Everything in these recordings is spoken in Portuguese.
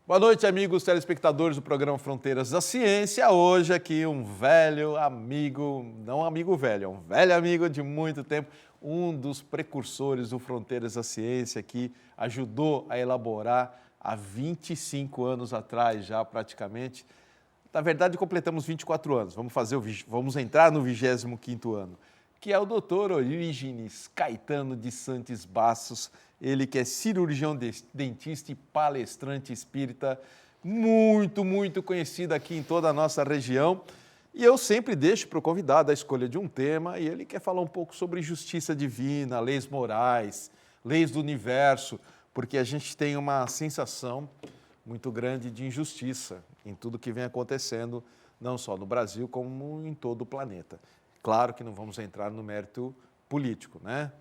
Boa noite, amigos telespectadores do programa Fronteiras da Ciência. Hoje aqui um velho amigo, não um amigo velho, é um velho amigo de muito tempo, um dos precursores do Fronteiras da Ciência, que ajudou a elaborar há 25 anos atrás já praticamente. Na verdade, completamos 24 anos, vamos entrar no 25º ano, que é o Dr. Orígenes Caetano de Santos Bastos, ele que é cirurgião dentista e palestrante espírita, muito conhecido aqui em toda a nossa região. E eu sempre deixo para o convidado a escolha de um tema, e ele quer falar um pouco sobre justiça divina, leis morais, leis do universo, porque a gente tem uma sensação muito grande de injustiça em tudo que vem acontecendo, não só no Brasil, como em todo o planeta. Claro que não vamos entrar no mérito político, né?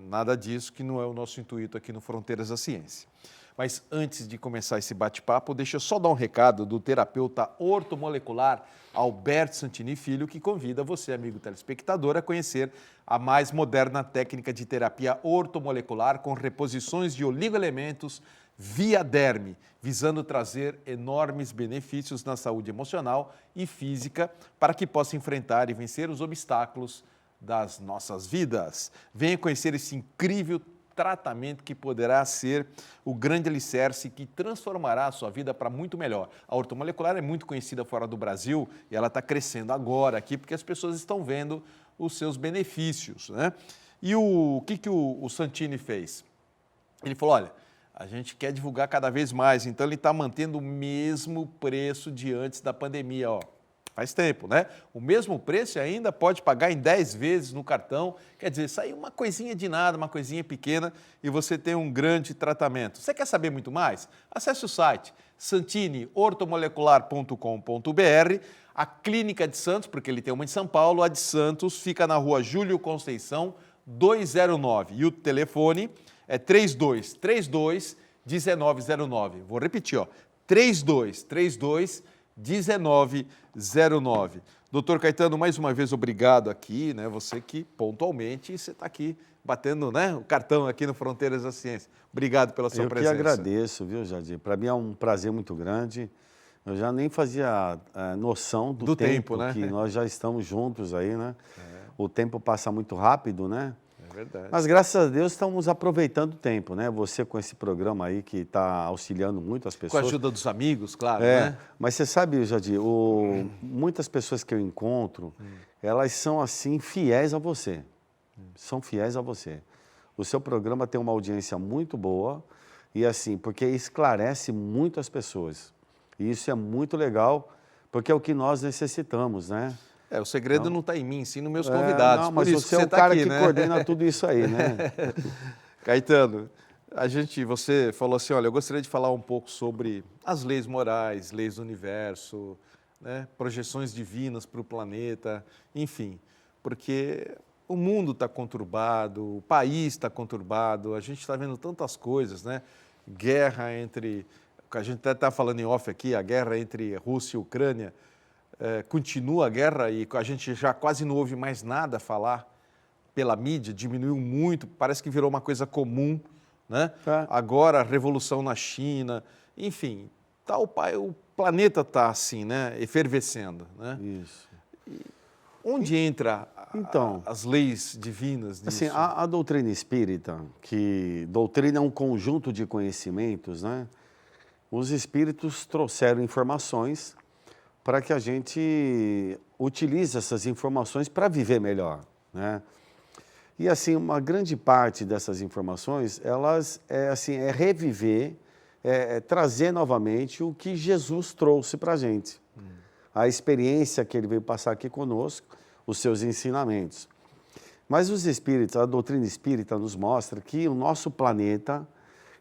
Nada disso, que não é o nosso intuito aqui no Fronteiras da Ciência. Mas antes de começar esse bate-papo, deixa eu só dar um recado do terapeuta ortomolecular Alberto Santini Filho, que convida você, amigo telespectador, a conhecer a mais moderna técnica de terapia ortomolecular com reposições de oligoelementos via derme, visando trazer enormes benefícios na saúde emocional e física para que possa enfrentar e vencer os obstáculos das nossas vidas. Venha conhecer esse incrível tratamento que poderá ser o grande alicerce que transformará a sua vida para muito melhor. A ortomolecular é muito conhecida fora do Brasil e ela está crescendo agora aqui porque as pessoas estão vendo os seus benefícios, né? E o que o Santini fez? Ele falou, olha, a gente quer divulgar cada vez mais, então ele está mantendo o mesmo preço de antes da pandemia, ó. Faz tempo, né? O mesmo preço e ainda pode pagar em 10 vezes no cartão. Quer dizer, sai uma coisinha de nada, uma coisinha pequena e você tem um grande tratamento. Você quer saber muito mais? Acesse o site santineortomolecular.com.br. A Clínica de Santos, porque ele tem uma em São Paulo, a de Santos fica na rua Júlio Conceição, 209. E o telefone é 3232-1909. Vou repetir, ó, 3232-1909. Doutor Caetano, mais uma vez obrigado aqui, né? Você que pontualmente você está aqui batendo, né, o cartão aqui no Fronteiras da Ciência. Obrigado pela sua presença. Eu que agradeço, viu, Jadir? Para mim é um prazer muito grande. Eu já nem fazia noção do tempo, né? Que nós já estamos juntos aí, né? O tempo passa muito rápido, né? É verdade. Mas graças a Deus estamos aproveitando o tempo, né? Você com esse programa aí que está auxiliando muito as pessoas. Com a ajuda dos amigos, claro, né? Mas você sabe, Jadir, muitas pessoas que eu encontro, elas são assim fiéis a você. São fiéis a você. O seu programa tem uma audiência muito boa e assim, porque esclarece muito as pessoas. E isso é muito legal, porque é o que nós necessitamos, né? O segredo não está em mim, sim nos meus convidados. Não, mas por isso você é o tá cara aqui, que né? coordena tudo isso aí, né? Caetano, você falou assim, olha, eu gostaria de falar um pouco sobre as leis morais, leis do universo, né, projeções divinas para o planeta, enfim, porque o mundo está conturbado, o país está conturbado, a gente está vendo tantas coisas, né? Guerra entre, a gente até está falando em off aqui, a guerra entre Rússia e Ucrânia, continua a guerra e a gente já quase não ouve mais nada falar pela mídia, diminuiu muito, parece que virou uma coisa comum, né? Agora a revolução na China, enfim, o planeta está assim, né? Efervescendo, né? Isso. E onde entra as leis divinas disso? Assim, a doutrina espírita, que doutrina é um conjunto de conhecimentos, né? Os espíritos trouxeram informações para que a gente utilize essas informações para viver melhor, né? E assim, uma grande parte dessas informações, elas é reviver, trazer novamente o que Jesus trouxe para a gente. A experiência que ele veio passar aqui conosco, os seus ensinamentos. Mas os espíritos, a doutrina espírita nos mostra que o nosso planeta,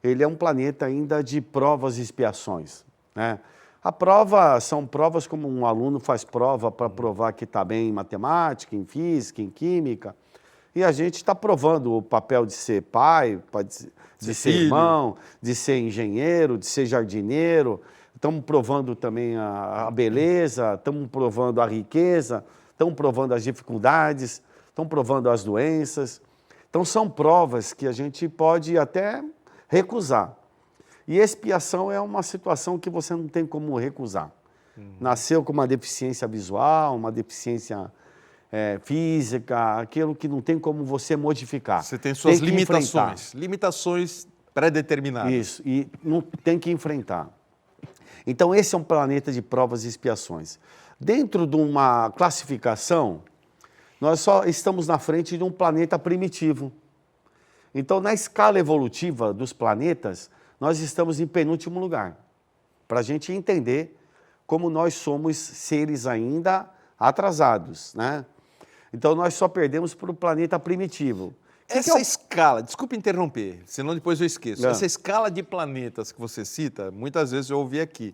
ele é um planeta ainda de provas e expiações, né? A prova são provas como um aluno faz prova para provar que está bem em matemática, em física, em química. E a gente está provando o papel de ser pai, de ser irmão, de ser engenheiro, de ser jardineiro. Estamos provando também a beleza, estamos provando a riqueza, estamos provando as dificuldades, estamos provando as doenças. Então, são provas que a gente pode até recusar. E expiação é uma situação que você não tem como recusar. Nasceu com uma deficiência visual, uma deficiência física, aquilo que não tem como você modificar. Você tem suas Tem que enfrentar. limitações pré-determinadas. Isso, e não tem que enfrentar. Então, esse é um planeta de provas e expiações. Dentro de uma classificação, nós só estamos na frente de um planeta primitivo. Então, na escala evolutiva dos planetas, nós estamos em penúltimo lugar. Para a gente entender como nós somos seres ainda atrasados, né? Então, nós só perdemos para o planeta primitivo. Essa escala, desculpe interromper, senão depois eu esqueço. Não. Essa escala de planetas que você cita, muitas vezes eu ouvi aqui.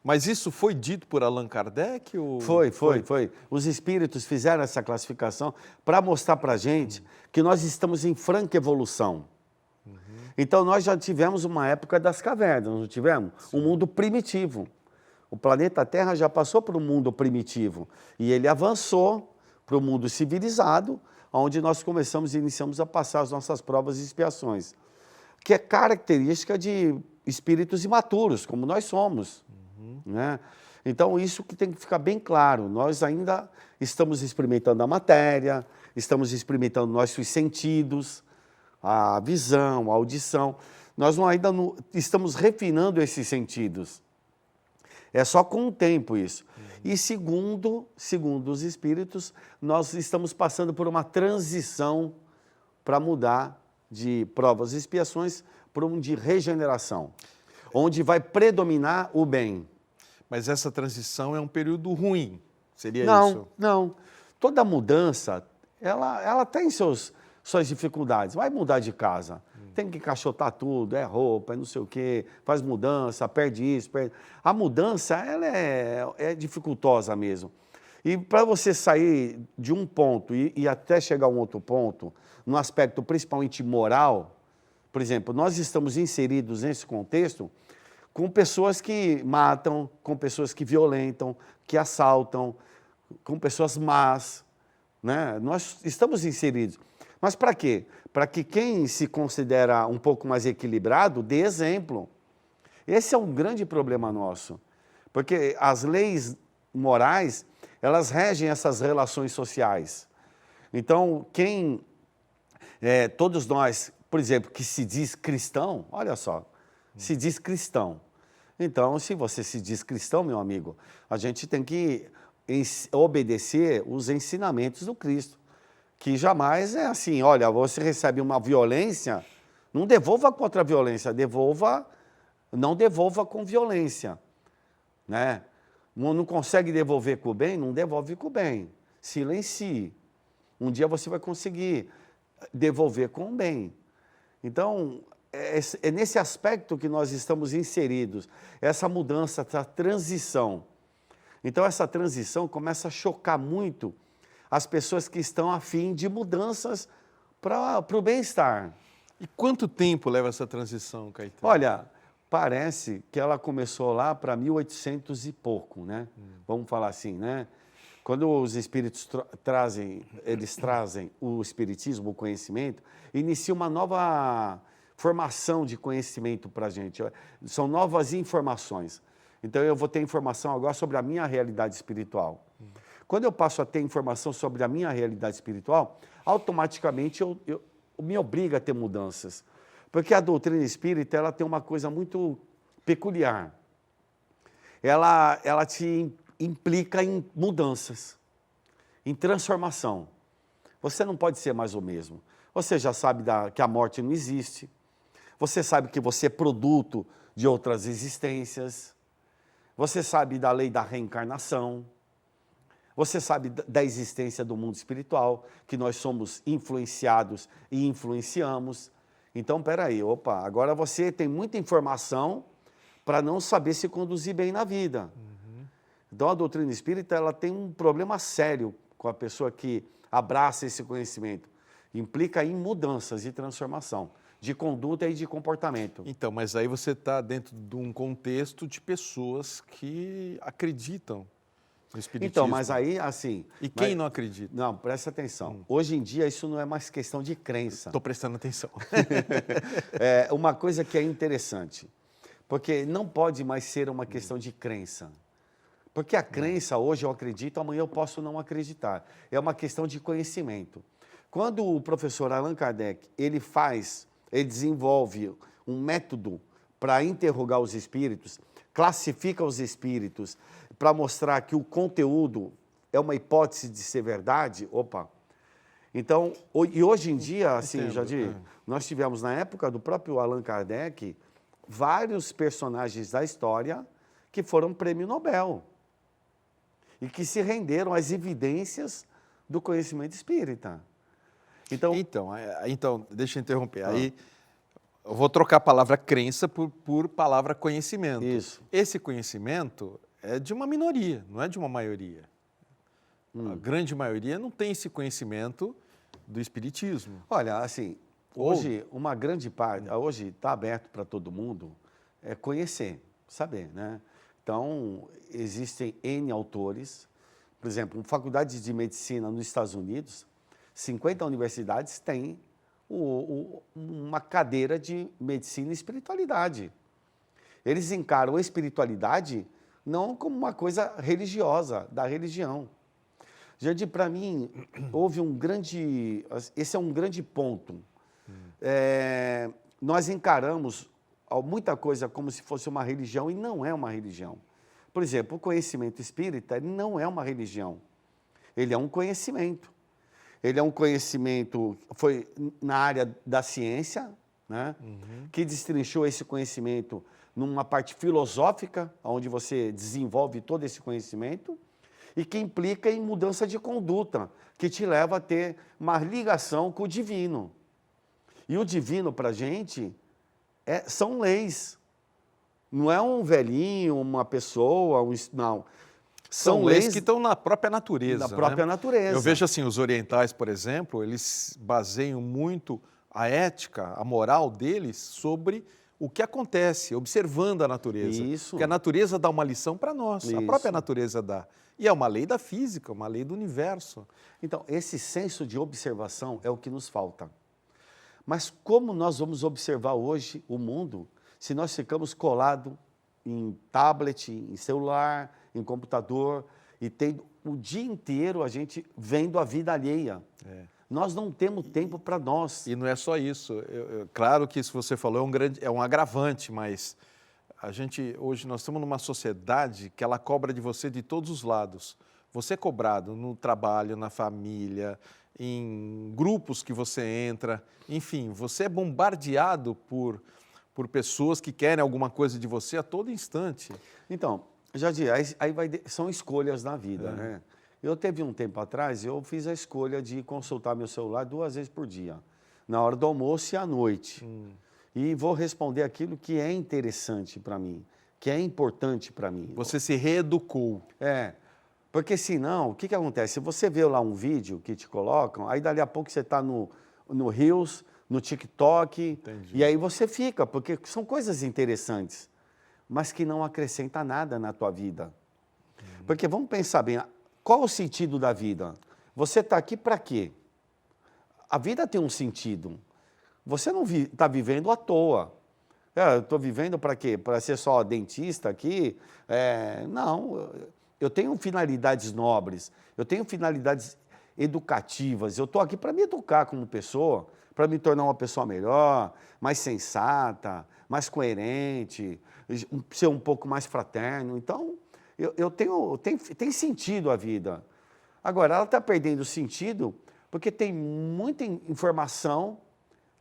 Mas isso foi dito por Allan Kardec? Ou... Foi. Os espíritos fizeram essa classificação para mostrar para a gente que nós estamos em franca evolução. Então, nós já tivemos uma época das cavernas, não tivemos? Um mundo primitivo. O planeta Terra já passou para o mundo primitivo e ele avançou para o mundo civilizado, onde nós começamos e iniciamos a passar as nossas provas e expiações, que é característica de espíritos imaturos, como nós somos. Né? Então, isso que tem que ficar bem claro, nós ainda estamos experimentando a matéria, estamos experimentando nossos sentidos, a visão, a audição, nós ainda não estamos refinando esses sentidos. É só com o tempo isso. E segundo os espíritos, nós estamos passando por uma transição para mudar de provas e expiações para um de regeneração, onde vai predominar o bem. Mas essa transição é um período ruim, seria Não, isso? não. Toda mudança, ela tem suas dificuldades. Vai mudar de casa, tem que encaixotar tudo, é roupa, é não sei o quê, faz mudança, perde isso, perde... A mudança, ela é dificultosa mesmo. E para você sair de um ponto e até chegar a um outro ponto, no aspecto principalmente moral, por exemplo, nós estamos inseridos nesse contexto com pessoas que matam, com pessoas que violentam, que assaltam, com pessoas más, né? Nós estamos inseridos. Mas para quê? Para que quem se considera um pouco mais equilibrado dê exemplo. Esse é um grande problema nosso, porque as leis morais, elas regem essas relações sociais. Então, todos nós, por exemplo, que se diz cristão, olha só, se diz cristão. Então, se você se diz cristão, meu amigo, a gente tem que obedecer os ensinamentos do Cristo, que jamais é assim, olha, você recebe uma violência, não devolva contra a violência, não devolva com violência, né? Não consegue devolver com o bem, não devolve com o bem, silencie. Um dia você vai conseguir devolver com o bem. Então, é nesse aspecto que nós estamos inseridos, essa mudança, essa transição. Então, essa transição começa a chocar muito as pessoas que estão a fim de mudanças para o bem-estar. E quanto tempo leva essa transição, Caetano? Olha, parece que ela começou lá para 1800 e pouco, né? Vamos falar assim, né? Quando os espíritos trazem o espiritismo, o conhecimento, inicia uma nova formação de conhecimento para a gente. São novas informações. Então, eu vou ter informação agora sobre a minha realidade espiritual. Quando eu passo a ter informação sobre a minha realidade espiritual, automaticamente eu me obriga a ter mudanças. Porque a doutrina espírita, ela tem uma coisa muito peculiar. Ela te implica em mudanças, em transformação. Você não pode ser mais o mesmo. Você já sabe que a morte não existe. Você sabe que você é produto de outras existências. Você sabe da lei da reencarnação. Você sabe da existência do mundo espiritual, que nós somos influenciados e influenciamos. Então, peraí, agora você tem muita informação para não saber se conduzir bem na vida. Então, a doutrina espírita, ela tem um problema sério com a pessoa que abraça esse conhecimento. Implica em mudanças e transformação de conduta e de comportamento. Então, mas aí você está dentro de um contexto de pessoas que acreditam no espiritismo. Então, mas aí, assim... E quem não acredita? Não, presta atenção. Hoje em dia, isso não é mais questão de crença. Estou prestando atenção. Uma coisa que é interessante. Porque não pode mais ser uma questão de crença. Porque a crença, hoje eu acredito, amanhã eu posso não acreditar. É uma questão de conhecimento. Quando o professor Allan Kardec, ele desenvolve um método para interrogar os espíritos, classifica os espíritos, para mostrar que o conteúdo é uma hipótese de ser verdade, opa. Então, e hoje em dia, assim, Jadir, nós tivemos na época do próprio Allan Kardec, vários personagens da história que foram prêmio Nobel e que se renderam às evidências do conhecimento espírita. Então, deixa eu interromper. Aí eu vou trocar a palavra crença por palavra conhecimento. Isso. Esse conhecimento é de uma minoria, não é de uma maioria. A grande maioria não tem esse conhecimento do espiritismo. Olha, assim, hoje uma grande parte, hoje está aberto para todo mundo conhecer, saber, né? Então, existem N autores, por exemplo, faculdades de medicina nos Estados Unidos, 50 universidades têm uma cadeira de medicina e espiritualidade. Eles encaram a espiritualidade não como uma coisa religiosa, da religião. Jardim, para mim, esse é um grande ponto. Nós encaramos muita coisa como se fosse uma religião e não é uma religião. Por exemplo, o conhecimento espírita não é uma religião. Ele é um conhecimento. Ele é um conhecimento, foi na área da ciência, né? Que destrinchou esse conhecimento numa parte filosófica, onde você desenvolve todo esse conhecimento, e que implica em mudança de conduta, que te leva a ter uma ligação com o divino. E o divino, para a gente, são leis. Não é um velhinho, uma pessoa, não. São leis que estão na própria natureza. Na própria natureza. Eu vejo assim, os orientais, por exemplo, eles baseiam muito a ética, a moral deles sobre o que acontece, observando a natureza. Isso. Porque a natureza dá uma lição para nós, a própria natureza dá. E é uma lei da física, uma lei do universo. Então, esse senso de observação é o que nos falta. Mas como nós vamos observar hoje o mundo se nós ficamos colados em tablet, em celular, em computador, e tem o dia inteiro a gente vendo a vida alheia? Nós não temos tempo para nós. E não é só isso. Claro que isso que você falou é um agravante, mas hoje nós estamos numa sociedade que ela cobra de você de todos os lados. Você é cobrado no trabalho, na família, em grupos que você entra, enfim, você é bombardeado por pessoas que querem alguma coisa de você a todo instante. Então, Jadir, são escolhas na vida, né? Eu teve um tempo atrás, eu fiz a escolha de consultar meu celular 2 vezes por dia, na hora do almoço e à noite. E vou responder aquilo que é interessante para mim, que é importante para mim. Você se reeducou. Porque senão, o que acontece? Se você vê lá um vídeo que te colocam, aí dali a pouco você está no Reels, no TikTok, Entendi. E aí você fica, porque são coisas interessantes, mas que não acrescenta nada na tua vida. Porque vamos pensar bem, qual o sentido da vida? Você está aqui para quê? A vida tem um sentido. Você não está vivendo à toa. Eu estou vivendo para quê? Para ser só dentista aqui? Não, eu tenho finalidades nobres, eu tenho finalidades educativas, eu estou aqui para me educar como pessoa, para me tornar uma pessoa melhor, mais sensata, mais coerente, ser um pouco mais fraterno. Então, tem sentido a vida. Agora, ela está perdendo sentido porque tem muita informação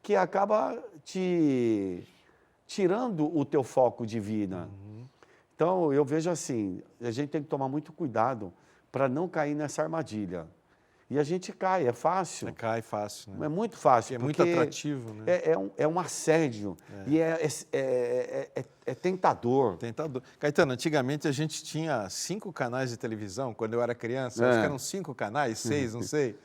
que acaba te tirando o teu foco de vida. Então, eu vejo assim, a gente tem que tomar muito cuidado para não cair nessa armadilha. E a gente cai, é fácil. Cai fácil, né? É muito fácil. É muito atrativo, né? É um assédio. E é tentador. Tentador. Caetano, antigamente a gente tinha 5 canais de televisão, quando eu era criança, acho que eram 5 canais, 6, não sei.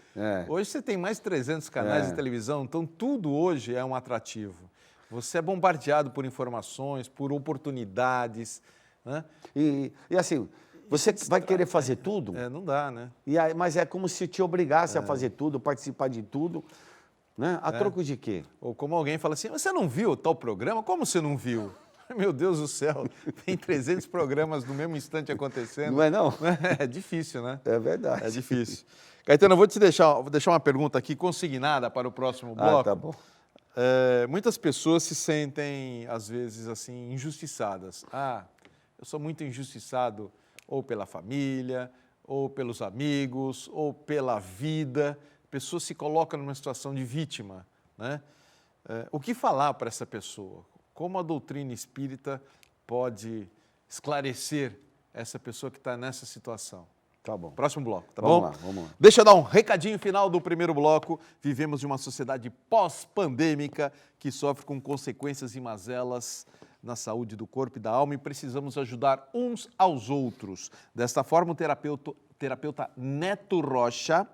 Hoje você tem mais de 300 canais de televisão, então tudo hoje é um atrativo. Você é bombardeado por informações, por oportunidades, né? E assim, você vai querer fazer tudo? Não dá, né? Mas é como se te obrigasse a fazer tudo, participar de tudo, né? A troco de quê? Ou como alguém fala assim, você não viu tal programa? Como você não viu? Meu Deus do céu, tem 300 programas no mesmo instante acontecendo. Não é não? É difícil, né? É verdade. É difícil. Caetano, eu vou deixar uma pergunta aqui consignada para o próximo bloco. Tá bom. Muitas pessoas se sentem, às vezes, assim, injustiçadas. Eu sou muito injustiçado ou pela família, ou pelos amigos, ou pela vida. A pessoa se coloca numa situação de vítima, né? O que falar para essa pessoa? Como a doutrina espírita pode esclarecer essa pessoa que está nessa situação? Tá bom. Próximo bloco, tá Vamos bom? lá, vamos lá. Deixa eu dar um recadinho final do primeiro bloco. Vivemos em uma sociedade pós-pandêmica que sofre com consequências e mazelas na saúde do corpo e da alma e precisamos ajudar uns aos outros. Desta forma, o terapeuta Neto Rocha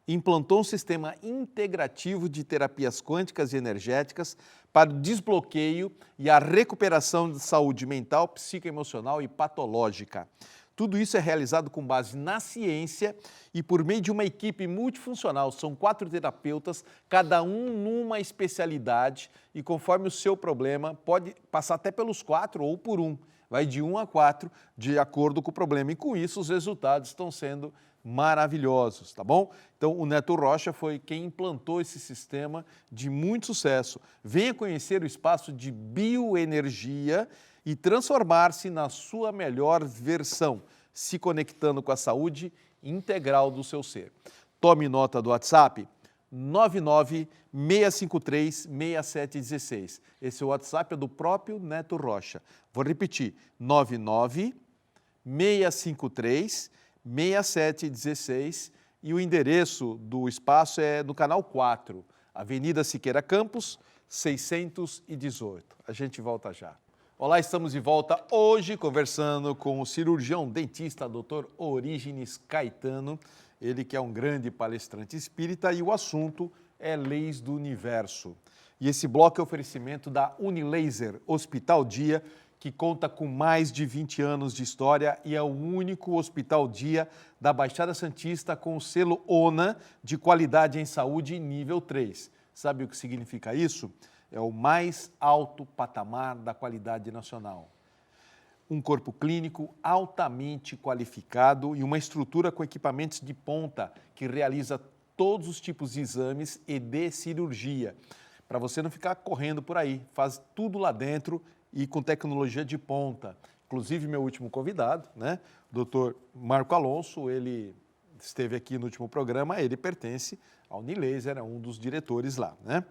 implantou um sistema integrativo de terapias quânticas e energéticas para o desbloqueio e a recuperação de saúde mental, psicoemocional e patológica. Tudo isso é realizado com base na ciência e por meio de uma equipe multifuncional. São 4 terapeutas, cada um numa especialidade e conforme o seu problema, pode passar até pelos 4 ou por um. Vai de 1 a 4, de acordo com o problema. E com isso, os resultados estão sendo maravilhosos, tá bom? Então, o Neto Rocha foi quem implantou esse sistema de muito sucesso. Venha conhecer o espaço de bioenergia e transformar-se na sua melhor versão, se conectando com a saúde integral do seu ser. Tome nota do WhatsApp 996536716. Esse WhatsApp é do próprio Neto Rocha. Vou repetir, 996536716 e o endereço do espaço é no canal 4, Avenida Siqueira Campos, 618. A gente volta já. Olá, estamos de volta hoje conversando com o cirurgião dentista Dr. Orígenes Caetano, ele que é um grande palestrante espírita e o assunto é leis do universo. E esse bloco é oferecimento da Unilaser Hospital Dia, que conta com mais de 20 anos de história e é o único hospital dia da Baixada Santista com o selo ONA de qualidade em saúde nível 3. Sabe o que significa isso? É o mais alto patamar da qualidade nacional. Um corpo clínico altamente qualificado e uma estrutura com equipamentos de ponta que realiza todos os tipos de exames e de cirurgia. Para você não ficar correndo por aí, faz tudo lá dentro e com tecnologia de ponta. Inclusive, meu último convidado, né, o Dr. Marco Alonso, ele esteve aqui no último programa, ele pertence ao Unilaser, é um dos diretores lá, né?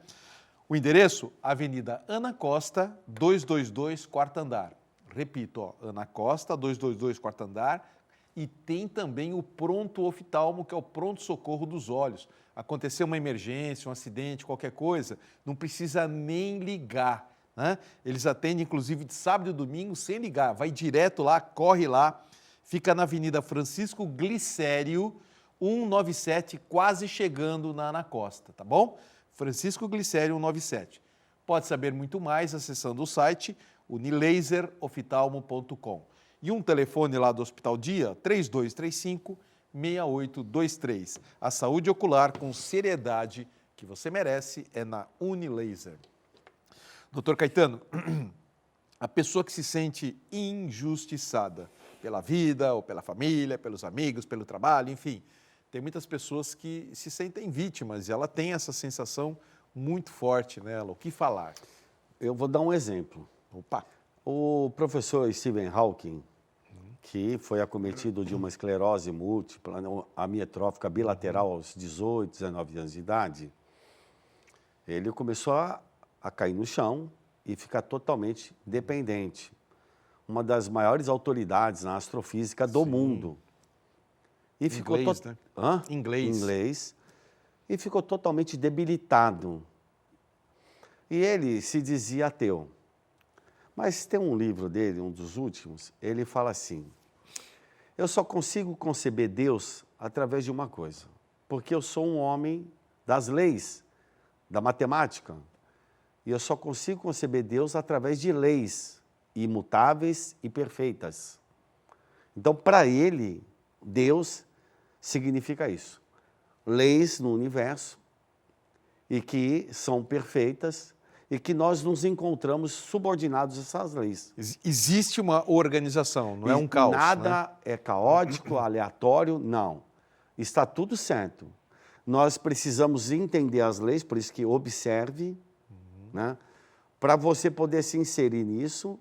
O endereço, Avenida Ana Costa, 222, quarto andar. Repito, ó, Ana Costa, 222, quarto andar. E tem também o pronto oftalmo, que é o pronto-socorro dos olhos. Aconteceu uma emergência, um acidente, qualquer coisa, não precisa nem ligar, né? Eles atendem, inclusive, de sábado e domingo, sem ligar. Vai direto lá, corre lá. Fica na Avenida Francisco Glicério, 197, quase chegando na Ana Costa, tá bom? Francisco Glicério 197. Pode saber muito mais acessando o site unilaseroftalmo.com. E um telefone lá do Hospital Dia, 3235-6823. A saúde ocular com seriedade que você merece é na Unilaser. Doutor Caetano, a pessoa que se sente injustiçada pela vida ou pela família, pelos amigos, pelo trabalho, enfim, tem muitas pessoas que se sentem vítimas e ela tem essa sensação muito forte nela. O que falar? Eu vou dar um exemplo. Opa! O professor Stephen Hawking, que foi acometido de uma esclerose múltipla, amiotrófica bilateral aos 18, 19 anos de idade, ele começou a cair no chão e ficar totalmente dependente. Uma das maiores autoridades na astrofísica do mundo. E ficou né? Inglês. E ficou totalmente debilitado. E ele se dizia ateu. Mas tem um livro dele, um dos últimos, ele fala assim: eu só consigo conceber Deus através de uma coisa, porque eu sou um homem das leis, da matemática, e eu só consigo conceber Deus através de leis imutáveis e perfeitas. Então, para ele, Deus significa isso. Leis no universo e que são perfeitas e que nós nos encontramos subordinados a essas leis. Existe uma organização, não é um caos. Nada é caótico, aleatório, não. Está tudo certo. Nós precisamos entender as leis, por isso que observe, né? Para você poder se inserir nisso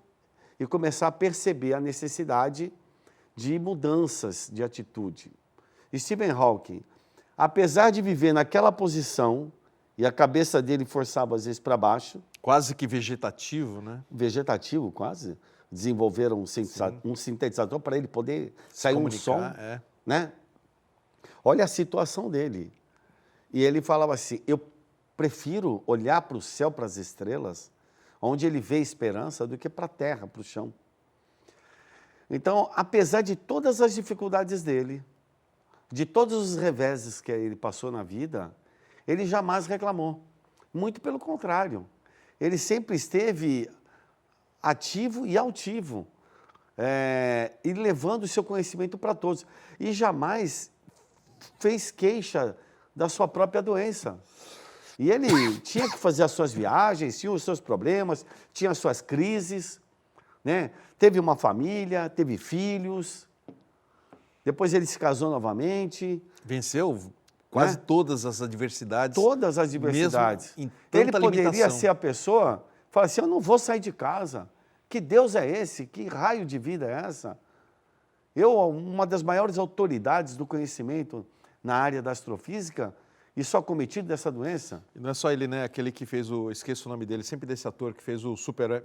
e começar a perceber a necessidade de mudanças de atitude. Stephen Hawking, apesar de viver naquela posição, e a cabeça dele forçava às vezes para baixo. Quase que vegetativo, né? Vegetativo, quase. Desenvolveram um sintetizador para ele poder sair um som. Né? Olha a situação dele. E ele falava assim, eu prefiro olhar para o céu, para as estrelas, onde ele vê esperança, do que para a terra, para o chão. Então, apesar de todas as dificuldades dele, de todos os reveses que ele passou na vida, ele jamais reclamou. Muito pelo contrário. Ele sempre esteve ativo e altivo, e levando o seu conhecimento para todos. E jamais fez queixa da sua própria doença. E ele tinha que fazer as suas viagens, tinha os seus problemas, tinha as suas crises, né? Teve uma família, teve filhos, depois ele se casou novamente. Venceu quase todas as adversidades. Todas as adversidades. Mesmo em tanta ele poderia limitação. ser a pessoa, falar assim, eu não vou sair de casa. Que Deus é esse? Que raio de vida é essa? Uma das maiores autoridades do conhecimento na área da astrofísica, e só cometido dessa doença. E não é só ele, né? Aquele que fez esqueço o nome dele, sempre desse ator que fez o Super-Homem.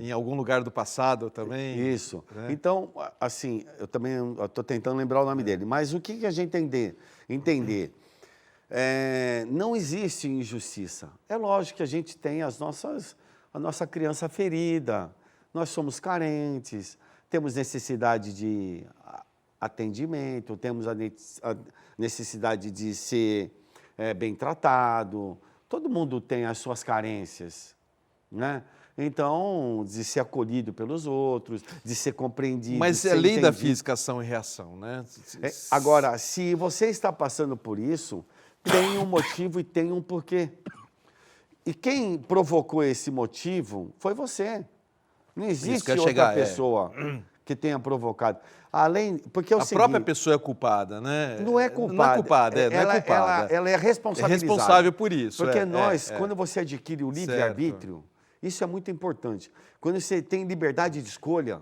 Em algum lugar do passado também. Isso. Né? Então, assim, eu também estou tentando lembrar o nome dele. Mas o que a gente entender? Não existe injustiça. É lógico que a gente tem a nossa criança ferida, nós somos carentes, temos necessidade de atendimento, temos a necessidade de ser bem tratado. Todo mundo tem as suas carências, né? Então, de ser acolhido pelos outros, de ser compreendido. Mas é lei da física, ação e reação, né? Agora, se você está passando por isso, tem um motivo e tem um porquê. E quem provocou esse motivo foi você. Não existe outra pessoa que tenha provocado. Porque a própria pessoa é culpada, né? Não é culpada. Não é culpada, não é culpada. Ela é responsabilizada. É responsável por isso. Porque quando você adquire o livre-arbítrio, isso é muito importante. Quando você tem liberdade de escolha,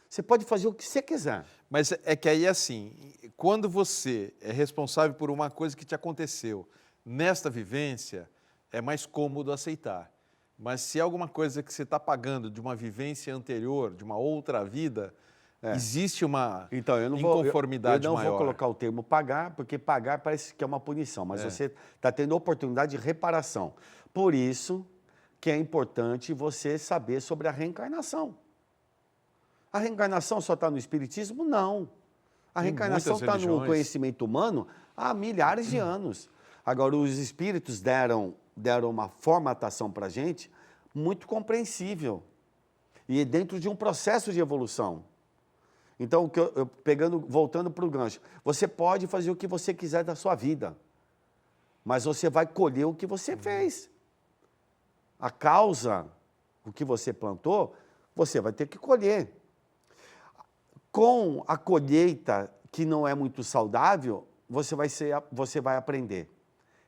você pode fazer o que você quiser. Mas é que aí, assim, quando você é responsável por uma coisa que te aconteceu nesta vivência, é mais cômodo aceitar. Mas se é alguma coisa que você está pagando de uma vivência anterior, de uma outra vida, existe uma inconformidade maior. Eu não vou colocar o termo pagar, porque pagar parece que é uma punição, mas você está tendo a oportunidade de reparação. Por isso que é importante você saber sobre a reencarnação. A reencarnação só está no Espiritismo? Não. A reencarnação está no conhecimento humano há milhares de anos. Agora, os espíritos deram uma formatação para a gente muito compreensível e dentro de um processo de evolução. Então, voltando para o gancho, você pode fazer o que você quiser da sua vida, mas você vai colher o que você fez. A causa, o que você plantou, você vai ter que colher. Com a colheita que não é muito saudável, você vai aprender.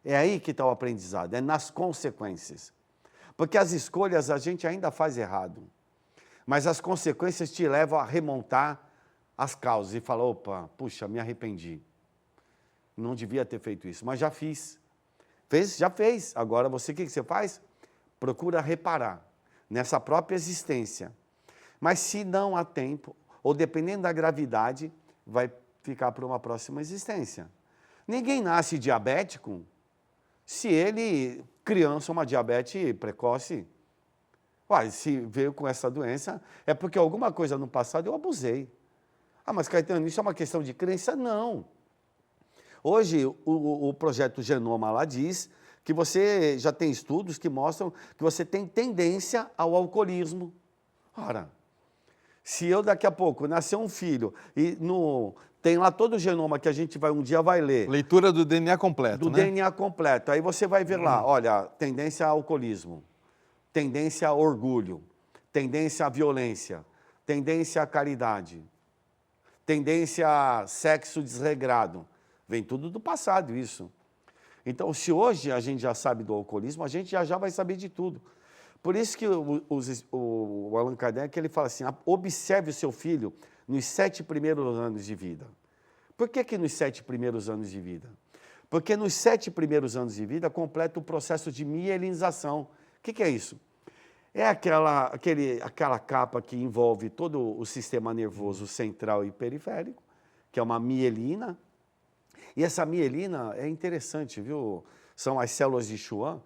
É aí que está o aprendizado, é nas consequências. Porque as escolhas a gente ainda faz errado, mas as consequências te levam a remontar as causas e falar, opa, puxa, me arrependi. Não devia ter feito isso, mas já fiz. Já fez. Agora, o que você faz? Procura reparar nessa própria existência. Mas se não há tempo, ou dependendo da gravidade, vai ficar para uma próxima existência. Ninguém nasce diabético se ele, criança, uma diabetes precoce. Se veio com essa doença, é porque alguma coisa no passado eu abusei. Mas Caetano, isso é uma questão de crença? Não. Hoje, o projeto Genoma lá diz que você já tem estudos que mostram que você tem tendência ao alcoolismo. Ora, Se eu daqui a pouco nascer um filho e tem lá todo o genoma que a gente um dia vai ler. Leitura do DNA completo, Do né? DNA completo. Aí você vai ver lá, olha, tendência a alcoolismo, tendência a orgulho, tendência à violência, tendência à caridade, tendência a sexo desregrado. Vem tudo do passado isso. Então, se hoje a gente já sabe do alcoolismo, a gente já vai saber de tudo. Por isso que o Allan Kardec ele fala assim, observe o seu filho nos 7 primeiros anos de vida. Por que nos 7 primeiros anos de vida? Porque nos 7 primeiros anos de vida completa o processo de mielinização. O que é isso? É aquela capa que envolve todo o sistema nervoso central e periférico, que é uma mielina. E essa mielina é interessante, viu? São as células de Schwann.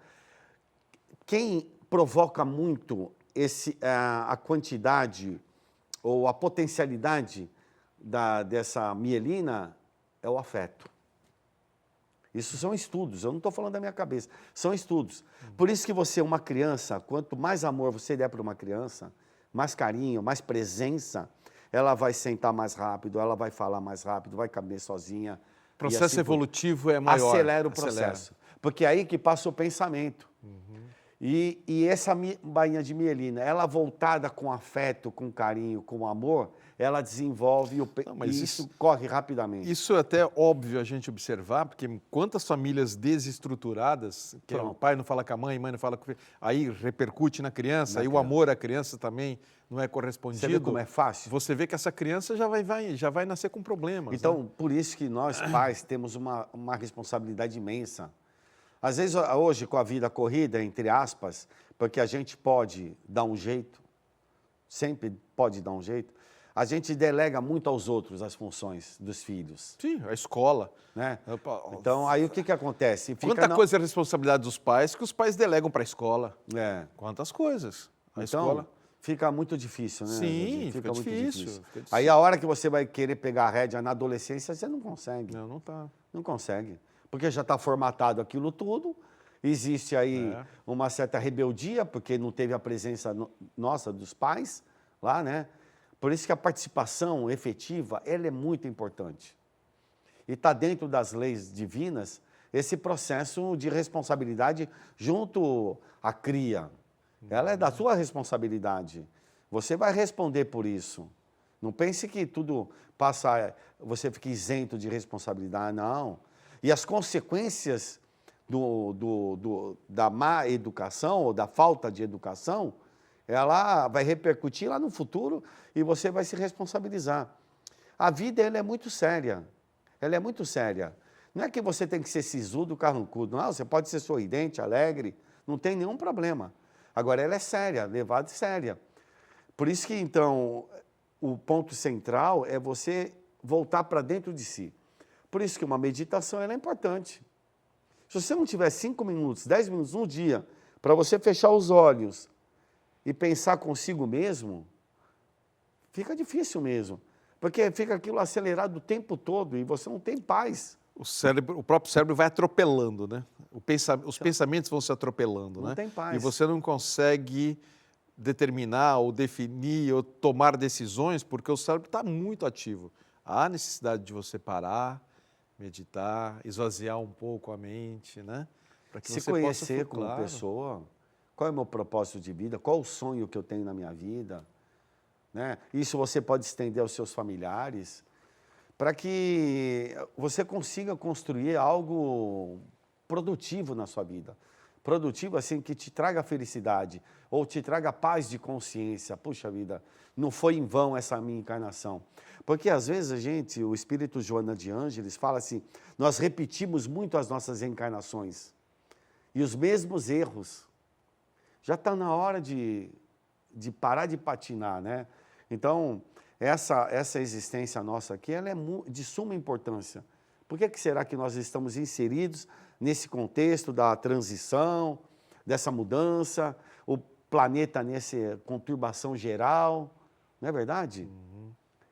Quem provoca muito a quantidade ou a potencialidade dessa mielina é o afeto. Isso são estudos, eu não estou falando da minha cabeça, são estudos. Por isso que você, uma criança, quanto mais amor você der para uma criança, mais carinho, mais presença, ela vai sentar mais rápido, ela vai falar mais rápido, vai caber sozinha. O processo assim, evolutivo é maior. Acelera o processo. Porque é aí que passa o pensamento. E essa bainha de mielina, ela voltada com afeto, com carinho, com amor, ela desenvolve e isso corre rapidamente. Isso é até óbvio a gente observar, porque quantas famílias desestruturadas, que o pai não fala com a mãe não fala com o filho, aí repercute na criança, aí o amor à criança também não é correspondido. Você vê como é fácil? Você vê que essa criança já vai nascer com problemas. Então, né? Por isso que nós, pais, temos uma responsabilidade imensa. Às vezes, hoje, com a vida corrida, entre aspas, porque a gente pode dar um jeito, sempre pode dar um jeito, a gente delega muito aos outros as funções dos filhos. Sim, a escola. Né? Então, aí o que acontece? Quanta coisa é responsabilidade dos pais que os pais delegam para a escola. É. Quantas coisas. A então, escola... fica muito difícil, né? Sim, fica muito difícil. Aí a hora que você vai querer pegar a rédea na adolescência, você não consegue. Não tá. Não consegue. Porque já está formatado aquilo tudo, existe aí uma certa rebeldia, porque não teve a presença nossa dos pais lá, né? Por isso que a participação efetiva, ela é muito importante. E está dentro das leis divinas esse processo de responsabilidade junto à cria. Ela é da sua responsabilidade. Você vai responder por isso. Não pense que tudo passa, você fica isento de responsabilidade, não. E as consequências da má educação ou da falta de educação, ela vai repercutir lá no futuro e você vai se responsabilizar. A vida ela é muito séria. Ela é muito séria. Não é que você tem que ser sisudo, carrancudo. Não, você pode ser sorridente, alegre, não tem nenhum problema. Agora, ela é séria, levada e séria. Por isso que, então, o ponto central é você voltar para dentro de si. Por isso que uma meditação ela é importante. Se você não tiver 5 minutos, 10 minutos no dia, para você fechar os olhos e pensar consigo mesmo, fica difícil mesmo. Porque fica aquilo acelerado o tempo todo e você não tem paz. O próprio cérebro vai atropelando, né? Os pensamentos vão se atropelando, né? Não tem paz. E você não consegue determinar ou definir ou tomar decisões porque o cérebro está muito ativo. Há necessidade de você parar, meditar, esvaziar um pouco a mente, né? Para que se você conhecer possa, como pessoa, qual é o meu propósito de vida, qual o sonho que eu tenho na minha vida, né? Isso você pode estender aos seus familiares, para que você consiga construir algo produtivo na sua vida. Produtivo, assim, que te traga felicidade, ou te traga paz de consciência. Puxa vida, não foi em vão essa minha encarnação. Porque, às vezes, o Espírito Joana de Ângeles fala assim, nós repetimos muito as nossas reencarnações, e os mesmos erros. Já está na hora de parar de patinar, né? Então, essa existência nossa aqui, ela é de suma importância. Por que será que nós estamos inseridos nesse contexto da transição, dessa mudança, o planeta nessa conturbação geral, não é verdade?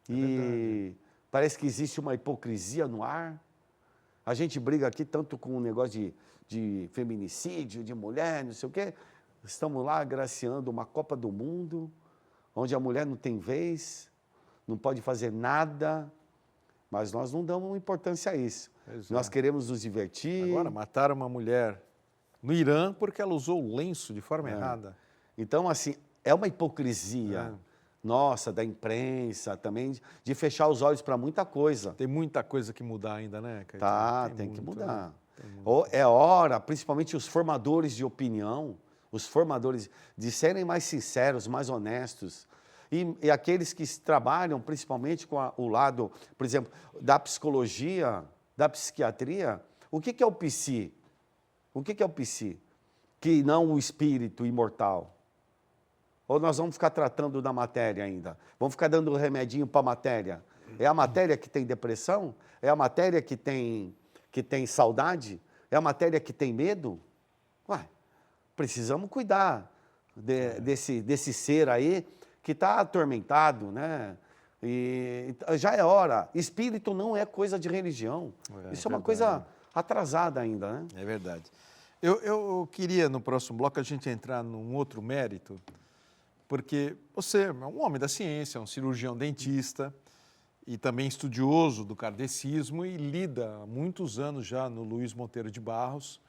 Verdade. Parece que existe uma hipocrisia no ar. A gente briga aqui tanto com o negócio de feminicídio, de mulher, não sei o quê. Estamos lá agraciando uma Copa do Mundo, onde a mulher não tem vez, não pode fazer nada, mas nós não damos importância a isso. Nós queremos nos divertir. Agora, mataram uma mulher no Irã porque ela usou o lenço de forma errada. Então, assim, é uma hipocrisia nossa, da imprensa também, de fechar os olhos para muita coisa. Tem muita coisa que mudar ainda, né, Caetano? Tá, tem que mudar. É hora, principalmente os formadores de opinião, os formadores de serem mais sinceros, mais honestos. E aqueles que trabalham principalmente com o lado, por exemplo, da psicologia, da psiquiatria. O que é o psi? O que é o psi? Que não o espírito imortal. Ou nós vamos ficar tratando da matéria ainda? Vamos ficar dando remedinho para a matéria? É a matéria que tem depressão? É a matéria que tem saudade? É a matéria que tem medo? Ué, precisamos cuidar desse ser aí que está atormentado, né? E já é hora. Espírito não é coisa de religião. Isso é uma coisa atrasada ainda, né? É verdade. Eu queria, no próximo bloco, a gente entrar num outro mérito, porque você é um homem da ciência, um cirurgião dentista e também estudioso do kardecismo e lida há muitos anos já no Luiz Monteiro de Barros,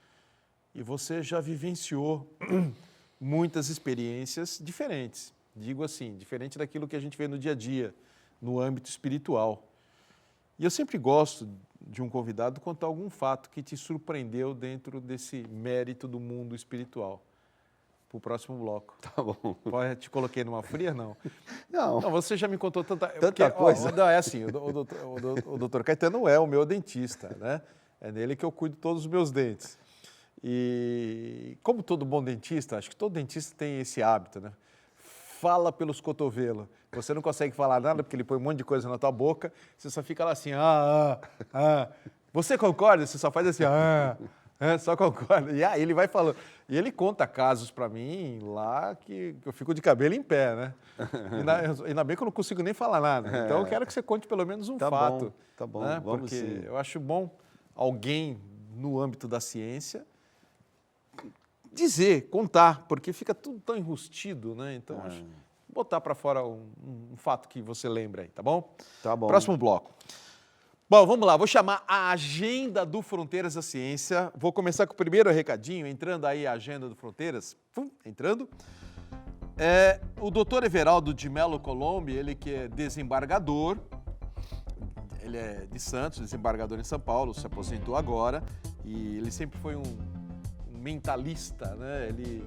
e você já vivenciou muitas experiências diferentes. Digo assim, diferente daquilo que a gente vê no dia a dia, no âmbito espiritual. E eu sempre gosto de um convidado contar algum fato que te surpreendeu dentro desse mérito do mundo espiritual. Para o próximo bloco. Tá bom. Te coloquei numa fria, não? Não. Não, você já me contou tanta coisa. É assim, o doutor Caetano é o meu dentista, né? É nele que eu cuido de todos os meus dentes. E como todo bom dentista, acho que todo dentista tem esse hábito, né? Fala pelos cotovelos. Você não consegue falar nada porque ele põe um monte de coisa na tua boca, você só fica lá assim, Você concorda? Você só faz assim, só concorda. E aí ele vai falando. E ele conta casos para mim lá que eu fico de cabelo em pé, né? Ainda bem que eu não consigo nem falar nada. Então eu quero que você conte pelo menos um fato. Tá bom, né? Vamos porque sim. eu acho bom alguém no âmbito da ciência dizer, contar, porque fica tudo tão enrustido, né? Então acho botar para fora um fato que você lembra aí, tá bom? Tá bom. Próximo bloco. Bom, vamos lá, vou chamar a agenda do Fronteiras da Ciência. Vou começar com o primeiro recadinho, entrando aí a agenda do Fronteiras. Entrando. O doutor Everaldo de Mello Colombi, ele que é desembargador, ele é de Santos, desembargador em São Paulo, se aposentou agora, e ele sempre foi um mentalista, né? Ele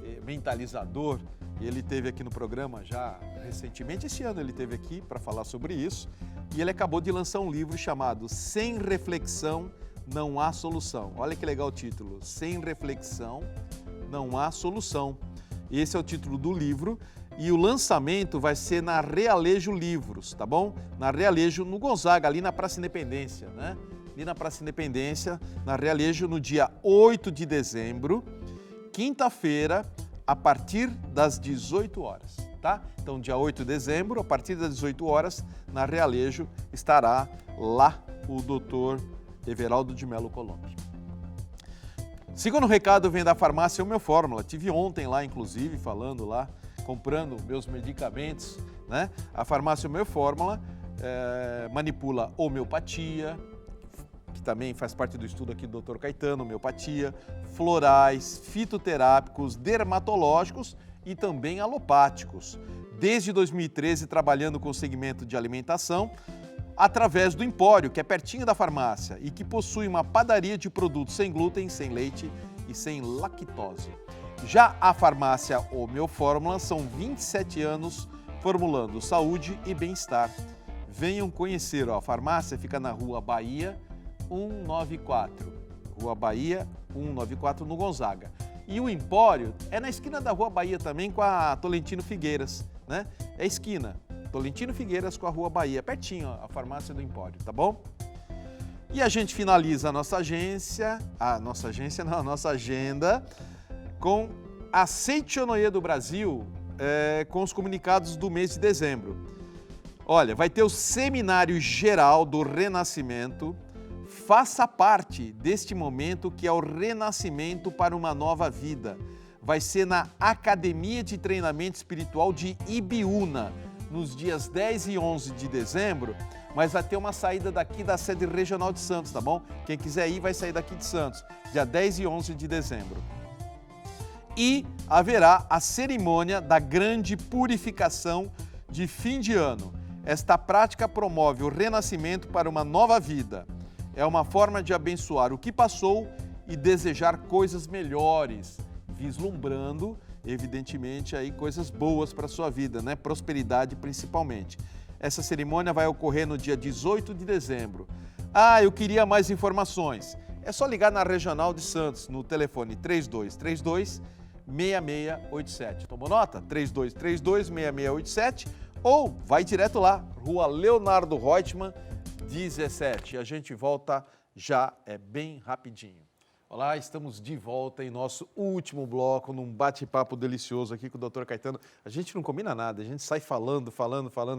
é mentalizador, e ele esteve aqui no programa já recentemente, esse ano ele esteve aqui para falar sobre isso. E ele acabou de lançar um livro chamado Sem Reflexão, Não Há Solução. Olha que legal o título, Sem Reflexão, Não Há Solução. Esse é o título do livro e o lançamento vai ser na Realejo Livros, tá bom? Na Realejo, no Gonzaga, ali na Praça Independência, né? Ali na Praça Independência, na Realejo, no dia 8 de dezembro, quinta-feira, a partir das 18 horas. Tá? Então, dia 8 de dezembro, a partir das 18 horas, na Realejo, estará lá o doutor Everaldo de Mello Colombi. Segundo recado vem da farmácia Homeofórmula. Tive ontem lá, inclusive, falando lá, comprando meus medicamentos, né? A farmácia Homeofórmula manipula homeopatia, que também faz parte do estudo aqui do Dr. Caetano, homeopatia, florais, fitoterápicos, dermatológicos e também alopáticos. Desde 2013, trabalhando com o segmento de alimentação, através do Empório, que é pertinho da farmácia e que possui uma padaria de produtos sem glúten, sem leite e sem lactose. Já a farmácia Homeofórmula são 27 anos formulando saúde e bem-estar. Venham conhecer, a farmácia fica na Rua Bahia 194. Rua Bahia 194, no Gonzaga. E o Empório é na esquina da Rua Bahia também com a Tolentino Figueiras, né? É a esquina, Tolentino Figueiras com a Rua Bahia, pertinho, a farmácia do Empório, tá bom? E a gente finaliza a nossa agenda com a Seichonoye do Brasil, com os comunicados do mês de dezembro. Olha, vai ter o Seminário Geral do Renascimento. Faça parte deste momento que é o renascimento para uma nova vida. vai ser na Academia de Treinamento Espiritual de Ibiúna, nos dias 10 e 11 de dezembro, mas vai ter uma saída daqui da sede regional de Santos, tá bom? Quem quiser ir vai sair daqui de Santos, dia 10 e 11 de dezembro. E haverá a cerimônia da grande purificação de fim de ano. Esta prática promove o renascimento para uma nova vida. É uma forma de abençoar o que passou e desejar coisas melhores, vislumbrando, evidentemente, aí coisas boas para a sua vida, né? Prosperidade principalmente. Essa cerimônia vai ocorrer no dia 18 de dezembro. Ah, eu queria mais informações. É só ligar na Regional de Santos, no telefone 3232-6687. Tomou nota? 3232-6687 ou vai direto lá, Rua Leonardo Reutemann, 17. A gente volta já, é bem rapidinho. Olá, estamos de volta em nosso último bloco, num bate-papo delicioso aqui com o Dr. Caetano. A gente não combina nada, a gente sai falando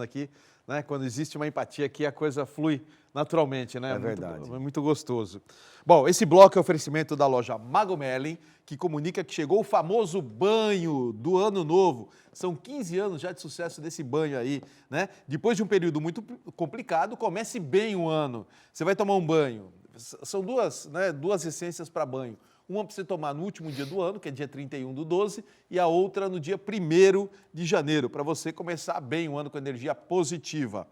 aqui, né? Quando existe uma empatia aqui, a coisa flui naturalmente, né? É verdade. Muito gostoso. Bom, esse bloco é oferecimento da loja Mago Merlin, que comunica que chegou o famoso banho do Ano Novo. São 15 anos já de sucesso desse banho aí, né? Depois de um período muito complicado, comece bem o ano. Você vai tomar um banho. São duas essências para banho. Uma para você tomar no último dia do ano, que é dia 31/12, e a outra no dia 1º de janeiro, para você começar bem o ano com energia positiva.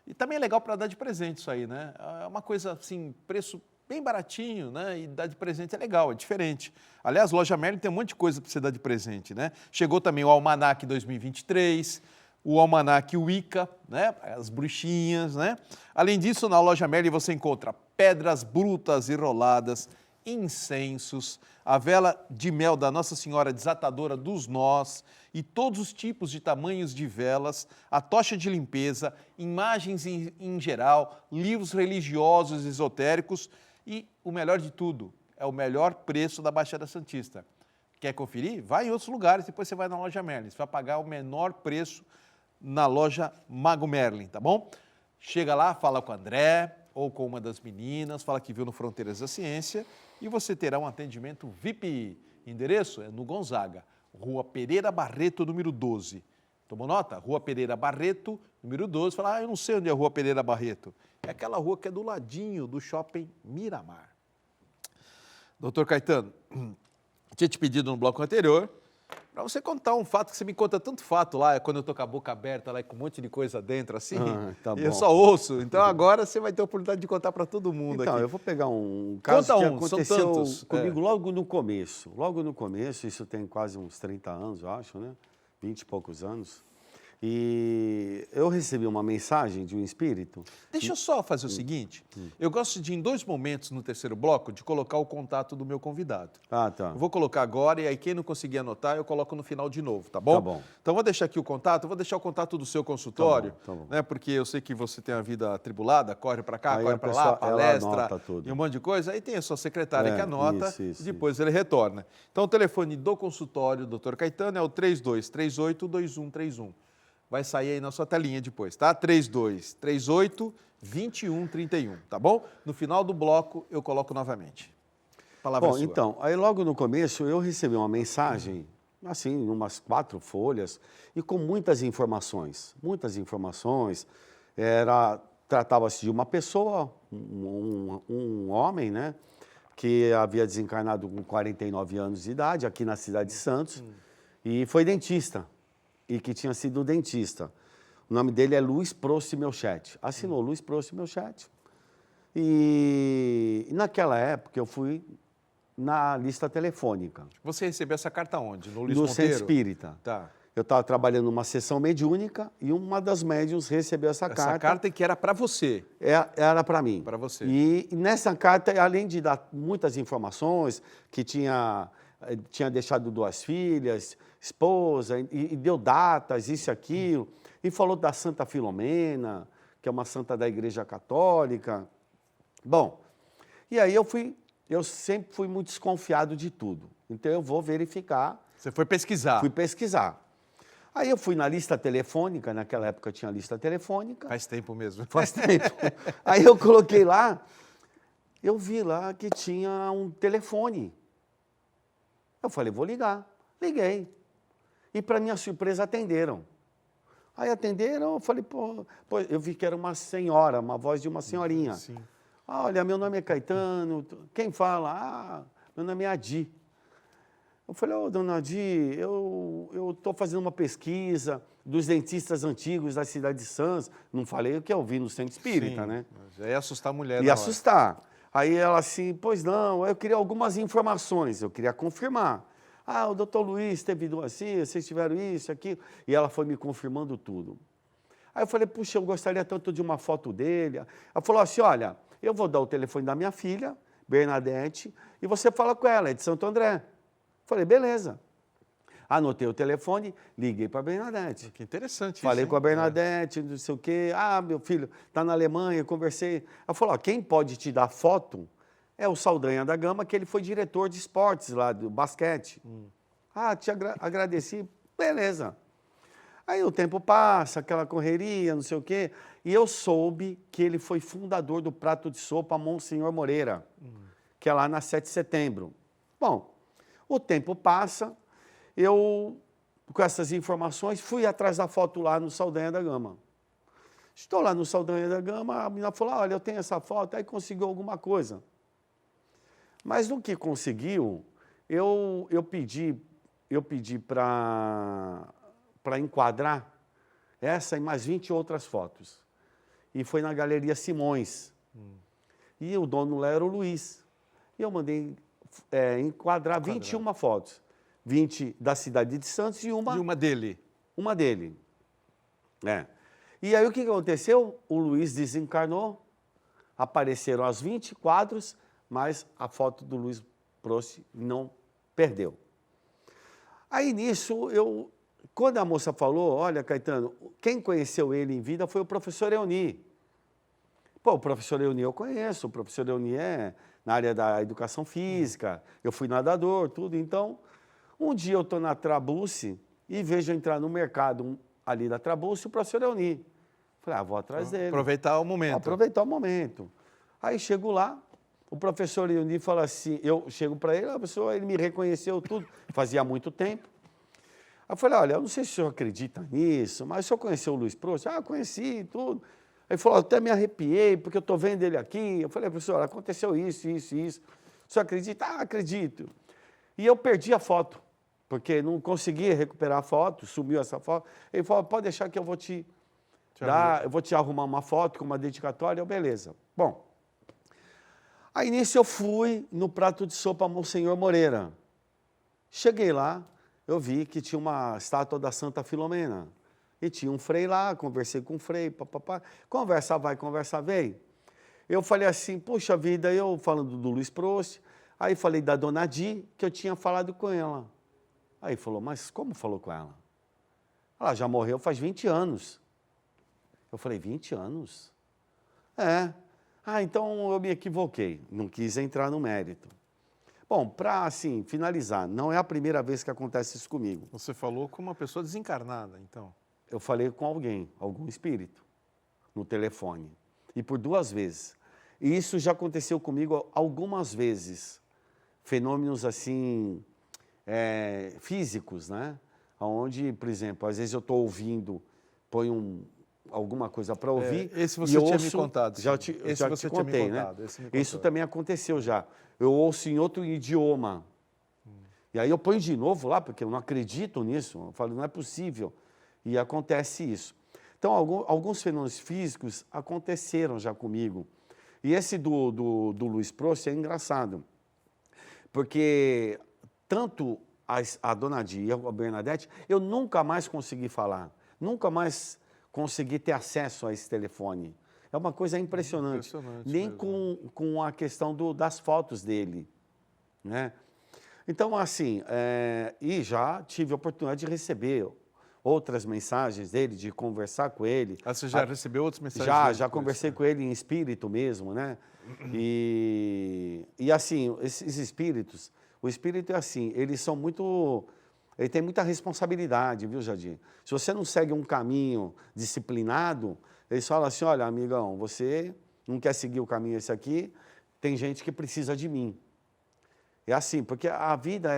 E também é legal para dar de presente isso aí, né? É uma coisa assim, preço bem baratinho, né? E dar de presente é legal, é diferente. Aliás, loja Merlin tem um monte de coisa para você dar de presente, né? Chegou também o Almanac 2023, o Almanac Wicca, né? As bruxinhas, né? Além disso, na loja Merlin você encontra pedras brutas e roladas, incensos, a vela de mel da Nossa Senhora Desatadora dos Nós e todos os tipos de tamanhos de velas, a tocha de limpeza, imagens em geral, livros religiosos esotéricos e, o melhor de tudo, é o melhor preço da Baixada Santista. Quer conferir? Vai em outros lugares, depois você vai na loja Merlin. Você vai pagar o menor preço na loja Mago Merlin, tá bom? Chega lá, fala com o André ou com uma das meninas, fala que viu no Fronteiras da Ciência e você terá um atendimento VIP. Endereço é no Gonzaga, Rua Pereira Barreto, número 12. Tomou nota? Rua Pereira Barreto, número 12. Fala, eu não sei onde é a Rua Pereira Barreto. É aquela rua que é do ladinho do Shopping Miramar. Doutor Caetano, tinha te pedido no bloco anterior para você contar um fato, que você me conta tanto fato lá, quando eu tô com a boca aberta lá e com um monte de coisa dentro, assim, tá e eu bom. só ouço. Então agora você vai ter a oportunidade de contar para todo mundo então, aqui. eu vou pegar um caso Conta que um, são aconteceu tantos. comigo logo no começo. Logo no começo, isso tem quase uns 30 anos, eu acho, né? 20 e poucos anos. E eu recebi uma mensagem de um espírito. Deixa eu só fazer o seguinte, eu gosto de, em 2 momentos no terceiro bloco, de colocar o contato do meu convidado. Ah, tá. Eu vou colocar agora e aí quem não conseguir anotar, eu coloco no final de novo, tá bom? Tá bom. Então vou deixar aqui o contato, vou deixar o contato do seu consultório, Tá bom. né? Porque eu sei que você tem a vida atribulada, corre para cá, Aí corre a para pessoa, lá, palestra ela anota tudo. e um monte de coisa. Aí tem a sua secretária que anota isso, e depois ele retorna. Então o telefone do consultório do Dr. Caetano é o 3238-2131. Vai sair aí na sua telinha depois, tá? 3238-2131, tá bom? No final do bloco eu coloco novamente. Palavra Bom, sua. então, aí logo no começo eu recebi uma mensagem, assim, umas 4 folhas, e com muitas informações. Muitas informações. Tratava-se de uma pessoa, um homem, né? Que havia desencarnado com 49 anos de idade, aqui na cidade de Santos, e foi dentista. E que tinha sido dentista. O nome dele é Luiz Prost Melchete. Assinou Luiz Prost Melchete. E naquela época eu fui na lista telefônica. Você recebeu essa carta onde? No Luiz No Monteiro? Centro Espírita. Tá. Eu estava trabalhando numa sessão mediúnica e uma das médiuns recebeu essa carta. Essa carta que era para você. Era para mim. Para você. E nessa carta, além de dar muitas informações, que tinha deixado 2 filhas, esposa, e deu datas, isso e aquilo, e falou da Santa Filomena, que é uma santa da Igreja Católica. Bom, e aí eu sempre fui muito desconfiado de tudo. Então eu vou verificar. Você foi pesquisar. Fui pesquisar. Aí eu fui na lista telefônica, naquela época tinha lista telefônica. Faz tempo mesmo. Faz tempo. Aí eu coloquei lá, eu vi lá que tinha um telefone. Eu falei, vou ligar. Liguei. E, para minha surpresa, atenderam. Aí atenderam, eu falei, pô, eu vi que era uma senhora, uma voz de uma senhorinha. Sim. Olha, meu nome é Caetano, quem fala? Ah, meu nome é Adi. Eu falei, ô, dona Adi, eu estou fazendo uma pesquisa dos dentistas antigos da cidade de Santos. Não falei o que eu vi no centro espírita, Sim, né? já ia assustar a mulher Ia na hora. assustar. Aí ela assim, pois não, eu queria algumas informações, eu queria confirmar. Ah, o doutor Luiz teve assim, vocês tiveram isso, aquilo. E ela foi me confirmando tudo. Aí eu falei, puxa, eu gostaria tanto de uma foto dele. Ela falou assim, olha, eu vou dar o telefone da minha filha, Bernadette, e você fala com ela, é de Santo André. Falei, beleza. Anotei o telefone, liguei para a Bernadette. Que interessante Falei isso, com a hein? Bernadette, não sei o quê. Ah, meu filho, está na Alemanha, conversei. Ela falou, ó, quem pode te dar foto é o Saldanha da Gama, que ele foi diretor de esportes lá, do basquete. Ah, te agradeci, beleza. Aí o tempo passa, aquela correria, não sei o quê, e eu soube que ele foi fundador do Prato de Sopa Monsenhor Moreira, que é lá na 7 de setembro. Bom, o tempo passa, eu, com essas informações, fui atrás da foto lá no Saldanha da Gama. Estou lá no Saldanha da Gama, a menina falou, olha, eu tenho essa foto, aí conseguiu alguma coisa. Mas no que conseguiu, eu pedi para enquadrar essa e mais 20 outras fotos. E foi na Galeria Simões. E o dono lá era o Luiz. E eu mandei enquadrar 21 fotos. 20 da cidade de Santos e E uma dele? uma dele. É. E aí o que aconteceu? O Luiz desencarnou, apareceram as 20 quadros, mas a foto do Luiz Prost não perdeu. Aí nisso, quando a moça falou, olha, Caetano, quem conheceu ele em vida foi o professor Euni. Pô, o professor Euni eu conheço, o professor Euni é na área da educação física, eu fui nadador, tudo. Então, um dia eu estou na Trabuce e vejo entrar no mercado ali da Trabuce o professor Euni. Falei, vou atrás dele. Aproveitar o momento. Aproveitar o momento. Aí chego lá, o professor Euni fala assim, eu chego para ele, professor, ele me reconheceu tudo, fazia muito tempo. Aí eu falei, olha, eu não sei se o senhor acredita nisso, mas o senhor conheceu o Luiz Prost? Ah, conheci, tudo. Ele falou, até me arrepiei, porque eu estou vendo ele aqui. Eu falei, professor, aconteceu isso, isso, isso. O senhor acredita? Ah, acredito. E eu perdi a foto, porque não conseguia recuperar a foto, sumiu essa foto. Ele falou, pode deixar que eu vou te dar, eu vou te arrumar uma foto com uma dedicatória. Eu, beleza. Bom, aí nisso eu fui no Prato de Sopa Monsenhor Moreira. Cheguei lá, eu vi que tinha uma estátua da Santa Filomena. E tinha um frei lá, conversei com o frei, papapá. Conversa vai, conversa vem. Eu falei assim, puxa vida, eu falando do Luiz Prost, aí falei da dona Di, que eu tinha falado com ela. Aí falou, mas como falou com ela? Ela já morreu faz 20 anos. Eu falei, 20 anos? É. Ah, então eu me equivoquei, não quis entrar no mérito. Bom, para assim, finalizar, não é a primeira vez que acontece isso comigo. Você falou com uma pessoa desencarnada, então. Eu falei com alguém, algum espírito, no telefone. E por 2 vezes. E isso já aconteceu comigo algumas vezes. Fenômenos assim, físicos, né? Onde, por exemplo, às vezes eu estou ouvindo, põe alguma coisa para ouvir. Esse você tinha me contado. Já sim. te, já te contei, né? Isso também aconteceu já. Eu ouço em outro idioma. E aí eu ponho de novo lá, porque eu não acredito nisso. Eu falo, não é possível. E acontece isso. Então, alguns fenômenos físicos aconteceram já comigo. E esse do Luiz Prost é engraçado, porque tanto a dona Di e a Bernadette, eu nunca mais consegui falar, nunca mais consegui ter acesso a esse telefone. É uma coisa impressionante. Nem com a questão das fotos dele, né? Então, assim, e já tive a oportunidade de receber outras mensagens dele, de conversar com ele. Ah, você já recebeu outras mensagens? Já conversei com ele em espírito mesmo, né? E assim, esses espíritos, o espírito é assim, eles são muito... Ele tem muita responsabilidade, viu, Jardim? Se você não segue um caminho disciplinado, eles falam assim, olha, amigão, você não quer seguir o caminho esse aqui, tem gente que precisa de mim. É assim, porque a vida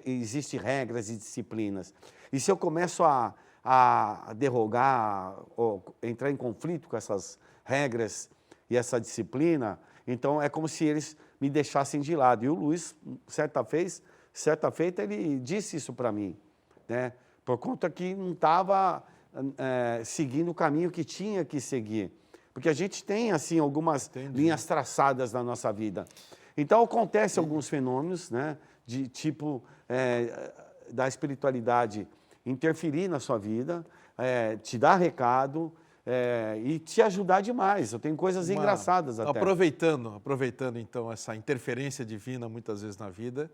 existe regras e disciplinas. E se eu começo a derrogar, ou entrar em conflito com essas regras e essa disciplina, então é como se eles me deixassem de lado. E o Luiz, certa feita, ele disse isso para mim, né? Por conta que não estava seguindo o caminho que tinha que seguir. Porque a gente tem, assim, algumas linhas traçadas na nossa vida. Então, acontecem alguns fenômenos, né, de tipo da espiritualidade interferir na sua vida, te dar recado e te ajudar demais. Eu tenho coisas engraçadas até. Aproveitando, então, essa interferência divina, muitas vezes, na vida,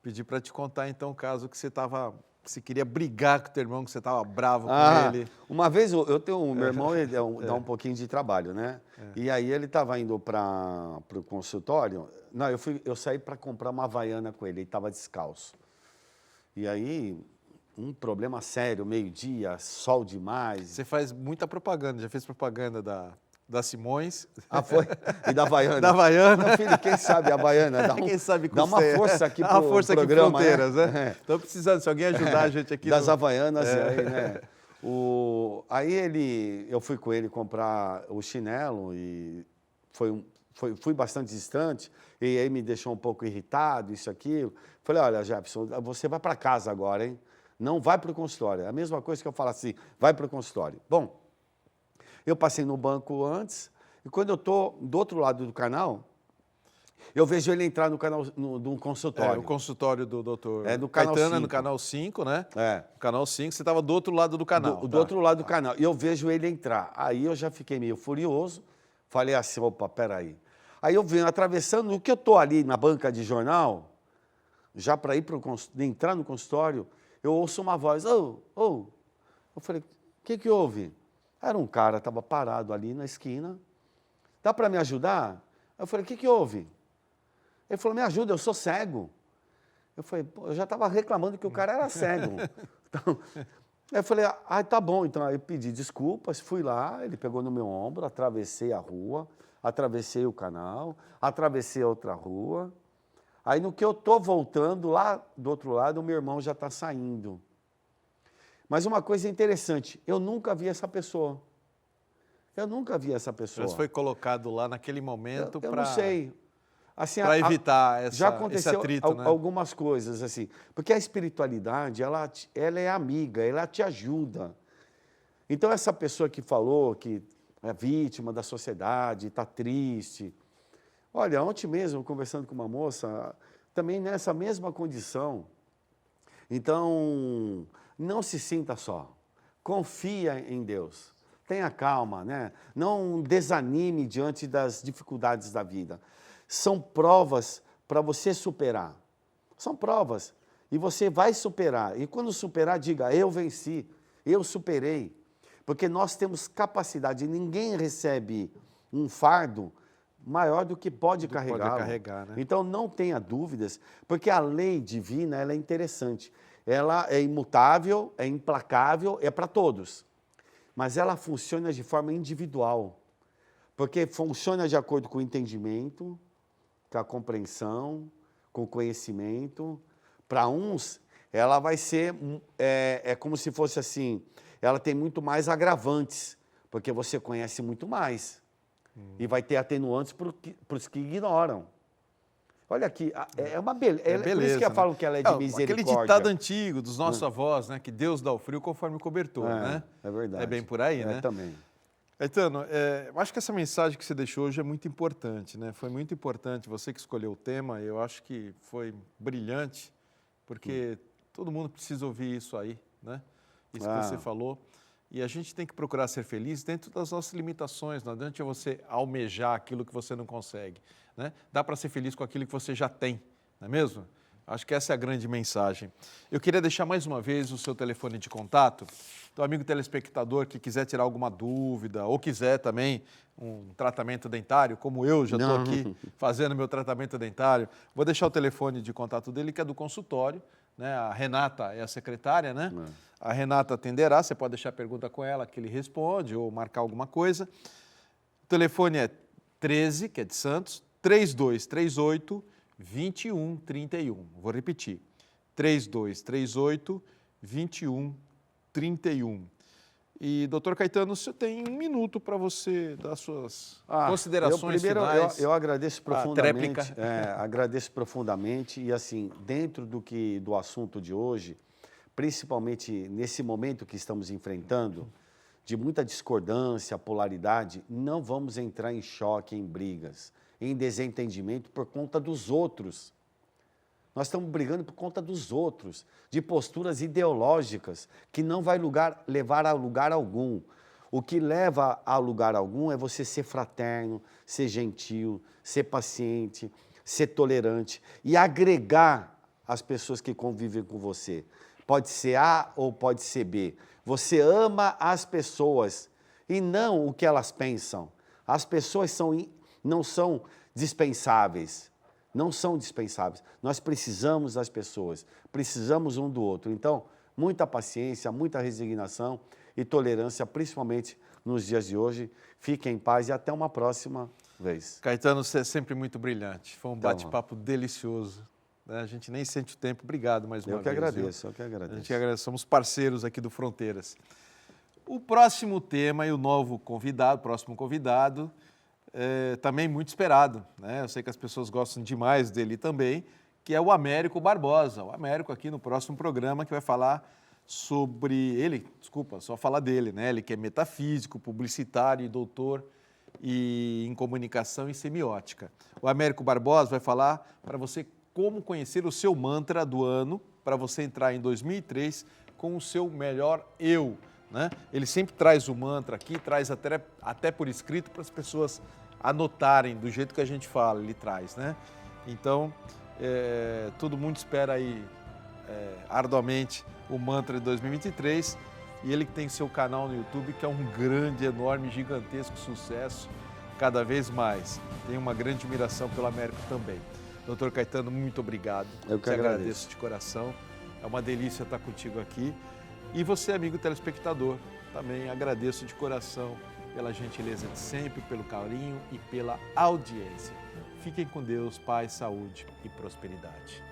pedi para te contar, então, o caso que você queria brigar com o teu irmão, que você estava bravo com ele. Uma vez, meu irmão ele dá um pouquinho de trabalho, né? E aí ele estava indo para o consultório. Não, eu saí para comprar uma Havaiana com ele estava descalço. E aí, um problema sério, meio-dia, sol demais. Você faz muita propaganda, já fez propaganda da Simões. Ah, foi? E da Havaiana. Da Havaiana. Meu filho, quem sabe a Havaiana? Quem sabe dá uma força aqui pro programa. Aqui Fronteiras, né? Estou precisando, se alguém ajudar a gente aqui. Das Havaianas, aí, né? Eu fui com ele comprar o chinelo e fui bastante distante, e aí me deixou um pouco irritado, isso, aquilo. Falei, olha, Jefferson, você vai para casa agora, hein? Não vai para o consultório. É a mesma coisa que eu falo assim, vai para o consultório. Bom, eu passei no banco antes, e quando eu estou do outro lado do canal, eu vejo ele entrar no consultório. O consultório do doutor do canal Caetano, 5. no canal 5, né? No canal 5, você estava do outro lado do canal. Do outro lado do canal. E eu vejo ele entrar. Aí eu já fiquei meio furioso, falei assim, opa, peraí. Aí eu venho atravessando, no que eu estou ali na banca de jornal, já para entrar no consultório, eu ouço uma voz, Eu falei, o que houve? Era um cara, estava parado ali na esquina. Dá para me ajudar? Eu falei, o que houve? Ele falou, me ajuda, eu sou cego. Eu falei, eu já estava reclamando que o cara era cego. Então, eu falei, tá bom. Então, aí eu pedi desculpas, fui lá, ele pegou no meu ombro, atravessei a rua, atravessei o canal, atravessei a outra rua. Aí, no que eu estou voltando, lá do outro lado, o meu irmão já está saindo. Mas uma coisa interessante, eu nunca vi essa pessoa. Mas foi colocado lá naquele momento para... Eu não sei. Assim, para evitar já aconteceu esse atrito, né? Algumas coisas, assim. Porque a espiritualidade, ela é amiga, ela te ajuda. Então, essa pessoa que falou que é vítima da sociedade, está triste. Olha, ontem mesmo, conversando com uma moça, também nessa mesma condição. Então, não se sinta só. Confia em Deus. Tenha calma, né? Não desanime diante das dificuldades da vida. São provas para você superar. São provas. E você vai superar. E quando superar, diga, eu venci, eu superei. Porque nós temos capacidade. Ninguém recebe um fardo maior do que pode carregar, né? Então, não tenha dúvidas, porque a lei divina ela é interessante. Ela é imutável, é implacável, é para todos. Mas ela funciona de forma individual. Porque funciona de acordo com o entendimento, com a compreensão, com o conhecimento. Para uns, ela vai ser, como se fosse assim, ela tem muito mais agravantes, porque você conhece muito mais. E vai ter atenuantes para os que ignoram. Olha aqui, é uma beleza. Por isso que eu falo que ela é de misericórdia. Aquele ditado antigo dos nossos avós, né? Que Deus dá o frio conforme o cobertor, né? É verdade. É bem por aí, né? Também. Caetano, eu acho que essa mensagem que você deixou hoje é muito importante, né? Foi muito importante, você que escolheu o tema, eu acho que foi brilhante, porque todo mundo precisa ouvir isso aí, né? Isso que você falou. E a gente tem que procurar ser feliz dentro das nossas limitações, não adianta você almejar aquilo que você não consegue, né? Dá para ser feliz com aquilo que você já tem, não é mesmo? Acho que essa é a grande mensagem. Eu queria deixar mais uma vez o seu telefone de contato. Então, amigo telespectador que quiser tirar alguma dúvida ou quiser também um tratamento dentário, como eu já estou aqui fazendo meu tratamento dentário, vou deixar o telefone de contato dele, que é do consultório, né? A Renata é a secretária, né? A Renata atenderá, você pode deixar pergunta com ela que ele responde ou marcar alguma coisa. O telefone é 13, que é de Santos, 3238 2131. Vou repetir, 3238 2131. E, doutor Caetano, o senhor tem um minuto para você dar suas considerações finais. Eu agradeço profundamente. Agradeço profundamente e, assim, dentro do assunto de hoje, principalmente nesse momento que estamos enfrentando, de muita discordância, polaridade, não vamos entrar em choque, em brigas, em desentendimento por conta dos outros. Nós estamos brigando por conta dos outros, de posturas ideológicas que não vai levar a lugar algum. O que leva a lugar algum é você ser fraterno, ser gentil, ser paciente, ser tolerante e agregar as pessoas que convivem com você. Pode ser A ou pode ser B. Você ama as pessoas e não o que elas pensam. As pessoas não são dispensáveis. Não são dispensáveis. Nós precisamos das pessoas, precisamos um do outro. Então, muita paciência, muita resignação e tolerância, principalmente nos dias de hoje. Fiquem em paz e até uma próxima vez. Caetano, você é sempre muito brilhante. Foi um bate-papo delicioso. A gente nem sente o tempo. Obrigado mais uma vez. Eu que agradeço. A gente agradece. Somos parceiros aqui do Fronteiras. O próximo tema e o próximo convidado, também muito esperado, né? Eu sei que as pessoas gostam demais dele também, que é o Américo Barbosa. O Américo aqui no próximo programa que vai falar sobre ele, só falar dele, né? Ele que é metafísico, publicitário e doutor em comunicação e semiótica. O Américo Barbosa vai falar para você como conhecer o seu mantra do ano, para você entrar em 2003 com o seu melhor eu, né? Ele sempre traz o mantra aqui, traz até por escrito para as pessoas anotarem do jeito que a gente fala, ele traz, né? Então, todo mundo espera aí arduamente o mantra de 2023 e ele que tem seu canal no YouTube, que é um grande, enorme, gigantesco sucesso, cada vez mais. Tenho uma grande admiração pelo Américo também. Doutor Caetano, muito obrigado. Eu que agradeço de coração. É uma delícia estar contigo aqui. E você, amigo telespectador, também agradeço de coração pela gentileza de sempre, pelo carinho e pela audiência. Fiquem com Deus, paz, saúde e prosperidade.